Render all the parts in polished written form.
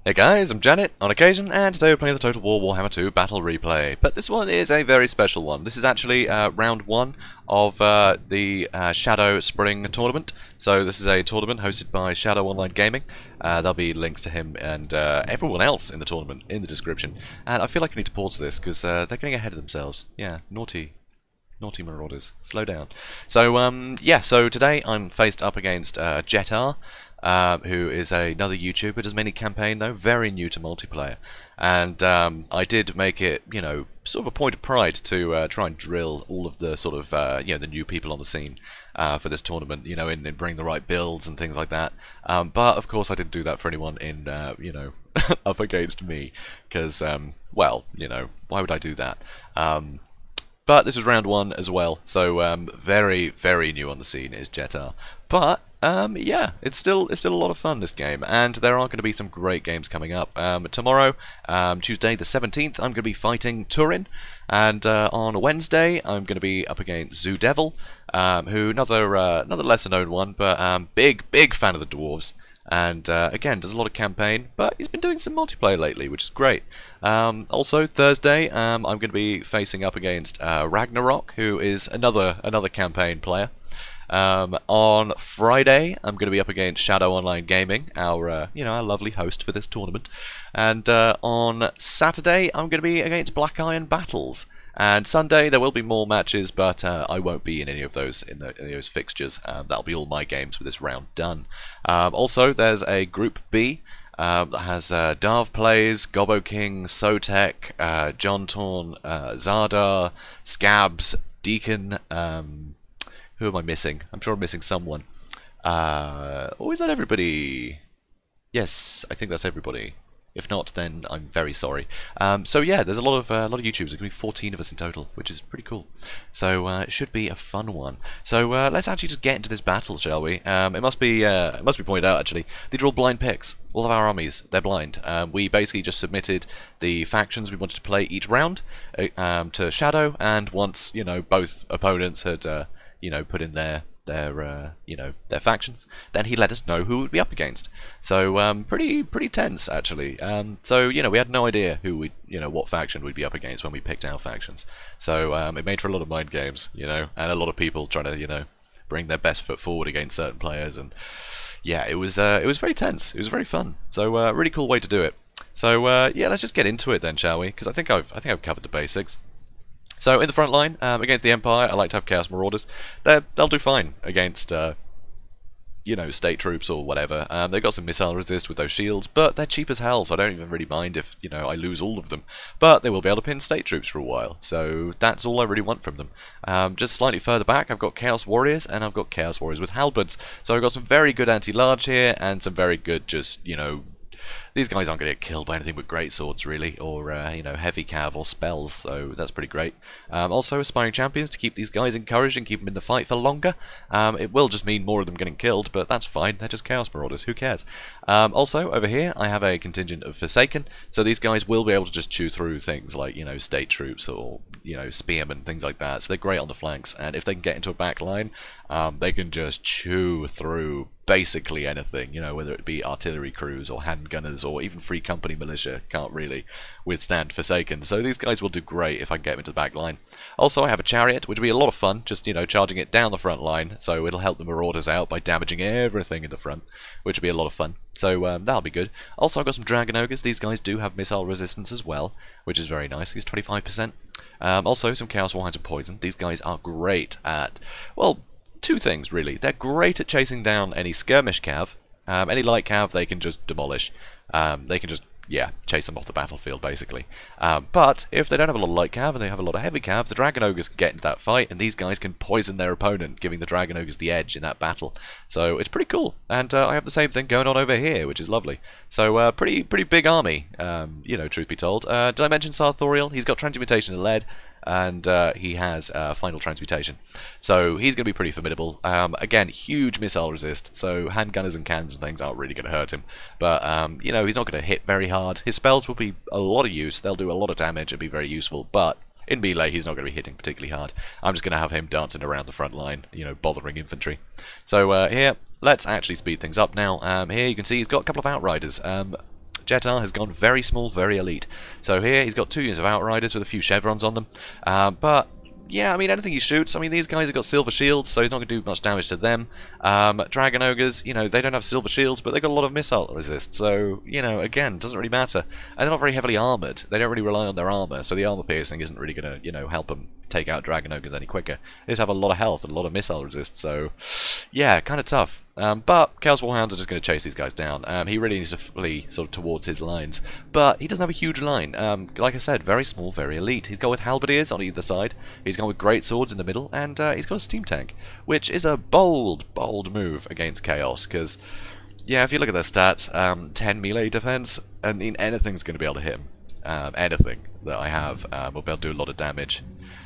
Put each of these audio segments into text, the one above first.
Hey guys, I'm Janet on occasion, and today we're playing the Total War Warhammer 2 Battle Replay. But this one is a very special one. This is actually round one of the Shadow Spring Tournament. So this is a tournament hosted by Shadow Online Gaming. There'll be links to him and everyone else in the tournament in the description. And I feel like I need to pause this because they're getting ahead of themselves. Yeah, naughty marauders. Slow down. So yeah, so today I'm faced up against Zardar. Who is another YouTuber, does mainly campaign though, very new to multiplayer. And I did make it, you know, sort of a point of pride to try and drill all of the sort of, you know, the new people on the scene for this tournament, you know, and bring the right builds and things like that. But of course I didn't do that for anyone in, you know, up against me, because, well, you know, why would I do that? But this is round one as well, so very, very new on the scene is Zardar. But yeah, it's still a lot of fun, this game, and there are going to be some great games coming up. Tomorrow, Tuesday the 17th, I'm going to be fighting Turin, and on Wednesday I'm going to be up against Zoo who another lesser known one, but big fan of the dwarves. And again, does a lot of campaign, but he's been doing some multiplayer lately, which is great. Also, Thursday, I'm going to be facing up against Ragnarok, who is another campaign player. On Friday, I'm going to be up against Shadow Online Gaming, our you know, our lovely host for this tournament. And on Saturday, I'm going to be against BlackIron Battles. And Sunday there will be more matches, but I won't be in any of those fixtures. That'll be all my games for this round done. Also, there's a Group B that has Dahv plays, Gobbo King, Sotek, JonTaun, Zardar, Skabs, Deacon. Who am I missing? I'm sure I'm missing someone. Or is that everybody? Yes, I think that's everybody. If not, then I'm very sorry. So yeah, there's a lot of YouTubers. There's gonna be 14 of us in total, which is pretty cool. So it should be a fun one. So let's actually just get into this battle, shall we? It must be pointed out actually. These are all blind picks. All of our armies, they're blind. We basically just submitted the factions we wanted to play each round to Shadow, and once you know both opponents had you know put in their you know, their factions, then he let us know who we'd be up against. So pretty tense actually. So you know, we had no idea who we, you know, what faction we'd be up against when we picked our factions. So it made for a lot of mind games, you know, and a lot of people trying to, you know, bring their best foot forward against certain players, and yeah, it was very tense. It was very fun. So really cool way to do it. So yeah, let's just get into it then, shall we? Because I think I've covered the basics. So in the front line, against the Empire, I like to have Chaos Marauders. They'll do fine against, you know, state troops or whatever. They've got some missile resist with those shields, but they're cheap as hell, so I don't even really mind if, you know, I lose all of them. But they will be able to pin state troops for a while, so that's all I really want from them. Just slightly further back, I've got Chaos Warriors, and I've got Chaos Warriors with halberds. So I've got some very good anti-large here, and some very good just, you know, these guys aren't going to get killed by anything but great swords, really, or you know, heavy cav or spells. So that's pretty great. Also, aspiring champions to keep these guys encouraged and keep them in the fight for longer. It will just mean more of them getting killed, but that's fine. They're just Chaos Marauders. Who cares? Also, over here, I have a contingent of Forsaken. So these guys will be able to just chew through things like, you know, state troops or, you know, spearmen, things like that. So they're great on the flanks, and if they can get into a back line, they can just chew through basically anything, you know, whether it be artillery crews or handgunners or even free company militia can't really withstand Forsaken. So these guys will do great if I can get them into the back line. Also, I have a chariot, which will be a lot of fun, just, you know, charging it down the front line, so it'll help the marauders out by damaging everything in the front, which will be a lot of fun. So that'll be good. Also, I've got some Dragon Ogres. These guys do have missile resistance as well, which is very nice. These 25%. Also, some Chaos Warhounds and Poison. These guys are great at, well, two things really. They're great at chasing down any skirmish cav. Any light cav they can just demolish. They can just, yeah, chase them off the battlefield basically. But if they don't have a lot of light cav and they have a lot of heavy cav, the Dragon Ogres can get into that fight, and these guys can poison their opponent, giving the Dragon Ogres the edge in that battle. So it's pretty cool. And I have the same thing going on over here, which is lovely. So pretty big army, you know, truth be told. Did I mention Sartorial? He's got transmutation in lead, and he has final transmutation, so he's going to be pretty formidable. Again, huge missile resist, so handgunners and cannons and things aren't really going to hurt him, but you know, he's not going to hit very hard. His spells will be a lot of use, they'll do a lot of damage and be very useful, but in melee he's not going to be hitting particularly hard. I'm just going to have him dancing around the front line, you know, bothering infantry. So here, let's actually speed things up now. Here you can see he's got a couple of Outriders. JetR has gone very small, very elite. So here he's got 2 units of Outriders with a few chevrons on them, but yeah, I mean, anything he shoots, I mean, these guys have got silver shields, so he's not going to do much damage to them. Dragon Ogres, you know, they don't have silver shields, but they've got a lot of missile resist, so, you know, again, doesn't really matter. And they're not very heavily armoured. They don't really rely on their armour, so the armour piercing isn't really going to, you know, help them take out Dragon Ogres any quicker. They just have a lot of health and a lot of missile resist, so, yeah, kind of tough. But Chaos Warhounds are just going to chase these guys down. He really needs to flee sort of towards his lines, but he doesn't have a huge line. Like I said, very small, very elite. He's got with halberdiers on either side. He's gone with great swords in the middle, and he's got a steam tank, which is a bold, bold move against Chaos. Because, yeah, if you look at their stats, 10 melee defense, I mean, anything's going to be able to hit him. Anything that I have will be able to do a lot of damage.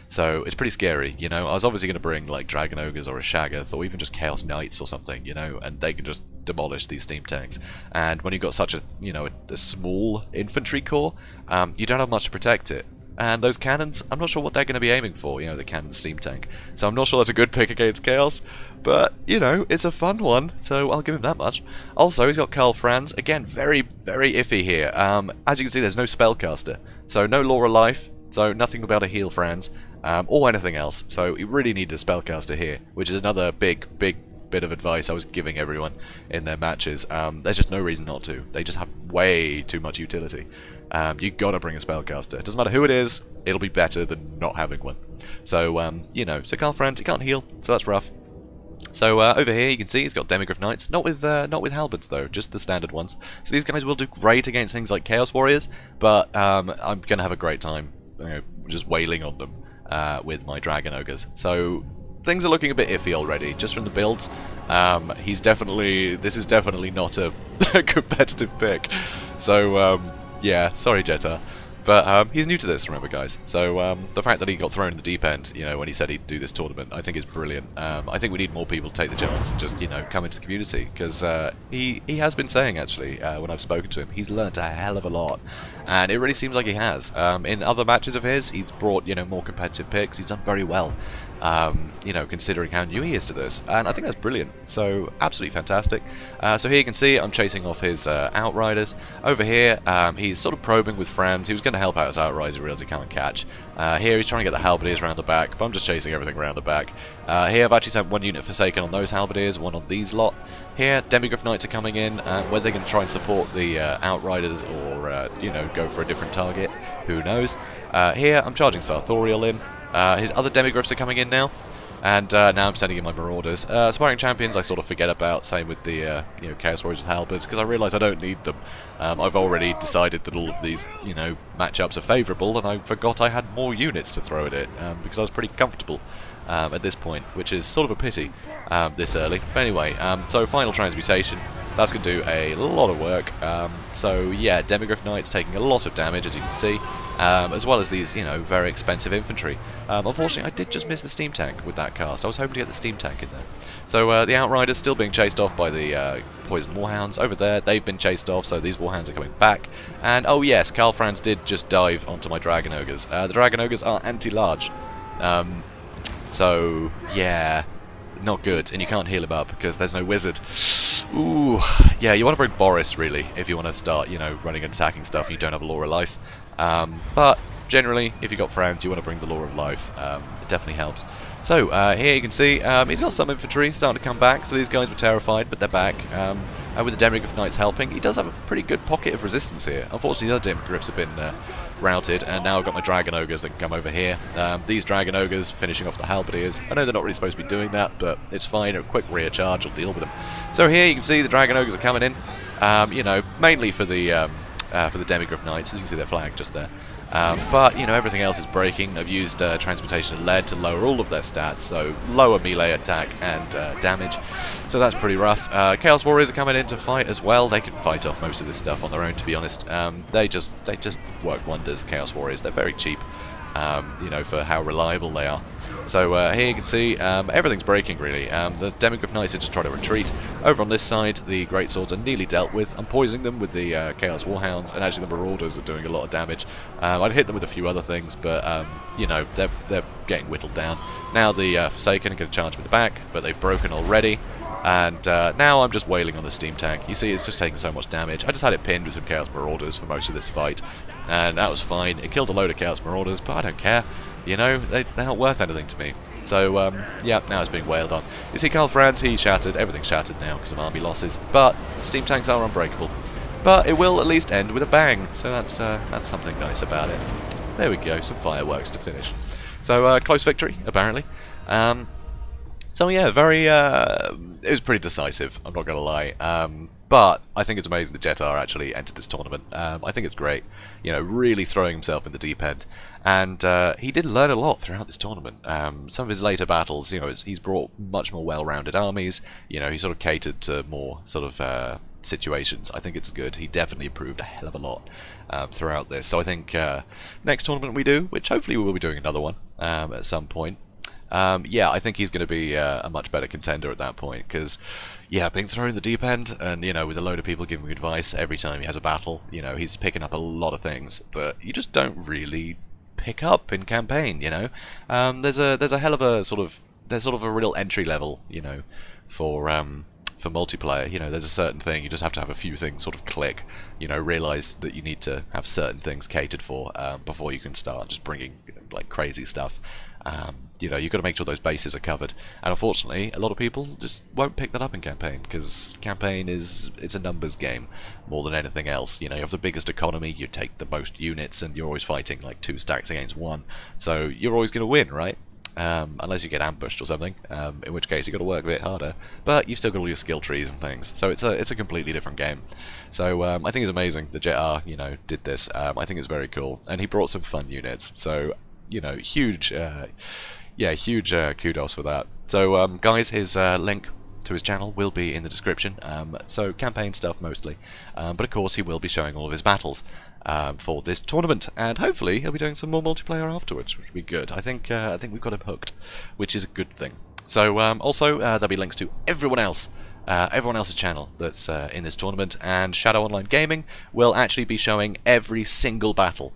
So it's pretty scary, you know. I was obviously going to bring like Dragon Ogres or a Shaggoth or even just Chaos Knights or something, you know, and they can just demolish these steam tanks. And when you've got such a, you know, a small infantry corps, you don't have much to protect it. And those cannons, I'm not sure what they're going to be aiming for, you know, the cannon steam tank. So I'm not sure that's a good pick against Chaos, but, you know, it's a fun one, so I'll give him that much. Also, he's got Karl Franz, again, very, very iffy here. As you can see, there's no spellcaster, so no Law of Life, so nothing will be able to heal Franz. Or anything else, so he really needed a spellcaster here, which is another big bit of advice I was giving everyone in their matches. There's just no reason not to. They just have way too much utility. You gotta bring a spellcaster. It doesn't matter who it is, it'll be better than not having one. So, you know, so Karl Franz, he can't heal, so that's rough. So over here you can see he's got Demigryph Knights, not with halberds though, just the standard ones. So these guys will do great against things like Chaos Warriors, but I'm gonna have a great time, you know, just wailing on them. With my Dragon Ogres. So things are looking a bit iffy already, just from the builds. This is definitely not a competitive pick. So yeah, sorry JetR. But he's new to this, remember guys. So the fact that he got thrown in the deep end, you know, when he said he'd do this tournament, I think is brilliant. I think we need more people to take the chance and just, you know, come into the community. Because he has been saying, actually, when I've spoken to him, he's learnt a hell of a lot. And it really seems like he has. In other matches of his, he's brought, you know, more competitive picks. He's done very well. You know, considering how new he is to this, and I think that's brilliant. So absolutely fantastic. So here you can see I'm chasing off his Outriders. Over here, he's sort of probing with Franz. He was going to help out his Outriders, he realized he can't catch. Here he's trying to get the Halberdiers around the back, but I'm just chasing everything around the back. Here I've actually sent one unit Forsaken on those Halberdiers, one on these lot. Here, Demigryph Knights are coming in, whether they're going to try and support the Outriders or, you know, go for a different target, who knows. Here I'm charging Sarthorial in. His other Demigryphs are coming in now, and now I'm sending in my Marauders. Aspiring Champions I sort of forget about, same with the you know, Chaos Warriors with Halberds, because I realise I don't need them. I've already decided that all of these, you know, matchups are favourable, and I forgot I had more units to throw at it, because I was pretty comfortable at this point, which is sort of a pity this early. But anyway, so final transmutation. That's going to do a lot of work. So yeah, Demigryph Knights taking a lot of damage, as you can see, as well as these, you know, very expensive infantry. Unfortunately, I did just miss the steam tank with that cast. I was hoping to get the steam tank in there. So the Outriders still being chased off by the Poison Warhounds. Over there, they've been chased off, so these Warhounds are coming back. And oh yes, Karl Franz did just dive onto my Dragon Ogres. The Dragon Ogres are anti-large. So yeah, not good, and you can't heal him up because there's no wizard. Ooh, yeah, you want to bring Boris really if you want to start, you know, running and attacking stuff and you don't have a Law of Life. But generally, if you've got Franz, you want to bring the Law of Life. It definitely helps. So here you can see he's got some infantry starting to come back. So these guys were terrified, but they're back. And with the Demigryph Knights helping, he does have a pretty good pocket of resistance here. Unfortunately, the other Demigryphs have been routed, and now I've got my Dragon Ogres that can come over here. These Dragon Ogres finishing off the Halberdiers. I know they're not really supposed to be doing that, but it's fine. A quick rear charge will deal with them. So here you can see the Dragon Ogres are coming in. You know, mainly for the Demigryph Knights, as you can see their flag just there. But, you know, everything else is breaking. I've used Transmutation of Lead to lower all of their stats, so lower melee attack and damage. So that's pretty rough. Chaos Warriors are coming in to fight as well. They can fight off most of this stuff on their own, to be honest. They just work wonders, Chaos Warriors. They're very cheap, you know, for how reliable they are. So here you can see everything's breaking really. The Demigryph Knights are just trying to retreat. Over on this side, the Great Swords are nearly dealt with. I'm poisoning them with the Chaos Warhounds, and actually the Marauders are doing a lot of damage. I'd hit them with a few other things, but you know, they're getting whittled down. Now the Forsaken are going to charge me the back, but they've broken already. And now I'm just wailing on the steam tank. You see, it's just taking so much damage. I just had it pinned with some Chaos Marauders for most of this fight, and that was fine. It killed a load of Chaos Marauders, but I don't care. You know, they're not worth anything to me. So, yeah, now it's being wailed on. You see, Karl Franz, he shattered. Everything's shattered now because of army losses. But steam tanks are unbreakable. But it will at least end with a bang. So that's something nice about it. There we go, some fireworks to finish. So, close victory, apparently. So yeah, very, it was pretty decisive, I'm not going to lie. But I think it's amazing that JanetOnOccasion actually entered this tournament. I think it's great, you know, really throwing himself in the deep end. And he did learn a lot throughout this tournament. Some of his later battles, you know, he's brought much more well-rounded armies. You know, he sort of catered to more sort of situations. I think it's good. He definitely improved a hell of a lot throughout this. So I think next tournament we do, which hopefully we will be doing another one at some point. Yeah, I think he's going to be a much better contender at that point, because, yeah, being thrown in the deep end, and, you know, with a load of people giving him advice every time he has a battle, you know, he's picking up a lot of things that you just don't really pick up in campaign, you know. There's a hell of a there's sort of a real entry level, you know, for multiplayer. You know, there's a certain thing, you just have to have a few things sort of click, you know, realise that you need to have certain things catered for before you can start just bringing, like, crazy stuff. You know, you've got to make sure those bases are covered, and unfortunately a lot of people just won't pick that up in campaign, because campaign it's a numbers game more than anything else. You know, you have the biggest economy, you take the most units, and you're always fighting like 2 stacks against 1, so you're always going to win, right? Unless you get ambushed or something, in which case you've got to work a bit harder, but you've still got all your skill trees and things, so it's a completely different game. So I think it's amazing that JanetOnOccasion, you know, did this. I think it's very cool, and he brought some fun units, so, you know, huge kudos for that. So guys, his link to his channel will be in the description, so campaign stuff mostly, but of course he will be showing all of his battles for this tournament, and hopefully he'll be doing some more multiplayer afterwards, which would be good. I think we've got him hooked, which is a good thing. So also there'll be links to everyone else's channel that's in this tournament, and Shadow Online Gaming will actually be showing every single battle,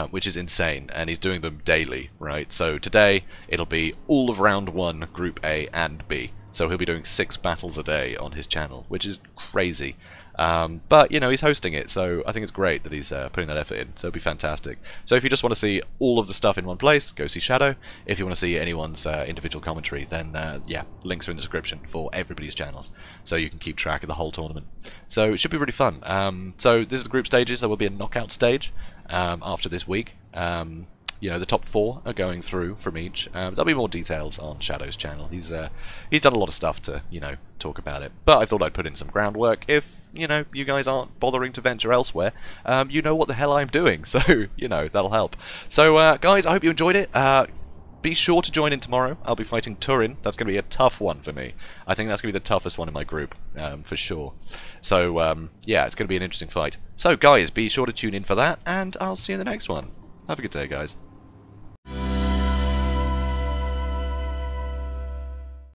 which is insane, and he's doing them daily, right? So today it'll be all of round 1, Group A and B. So he'll be doing 6 battles a day on his channel, which is crazy. But, you know, he's hosting it, so I think it's great that he's putting that effort in, so it'll be fantastic. So if you just want to see all of the stuff in one place, go see Shadow. If you want to see anyone's individual commentary, then, yeah, links are in the description for everybody's channels, so you can keep track of the whole tournament. So it should be really fun. So this is the group stages. There will be a knockout stage after this week. You know, the top 4 are going through from each. There'll be more details on Shadow's channel. He's done a lot of stuff to, you know, talk about it. But I thought I'd put in some groundwork. If, you know, you guys aren't bothering to venture elsewhere, you know what the hell I'm doing. So, you know, that'll help. So, guys, I hope you enjoyed it. Be sure to join in tomorrow. I'll be fighting Turin. That's going to be a tough one for me. I think that's going to be the toughest one in my group, for sure. So, yeah, it's going to be an interesting fight. So, guys, be sure to tune in for that, and I'll see you in the next one. Have a good day, guys.